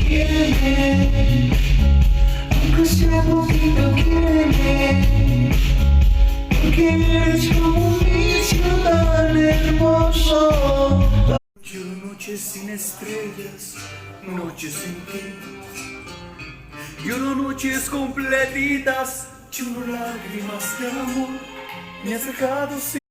quiéreme, aunque sea poquito, quiéreme, porque eres como un vicio tan hermoso. Yo noches sin estrellas, noches sin ti. Lloro noches completitas, lloro lágrimas de amor. Me has dejado sin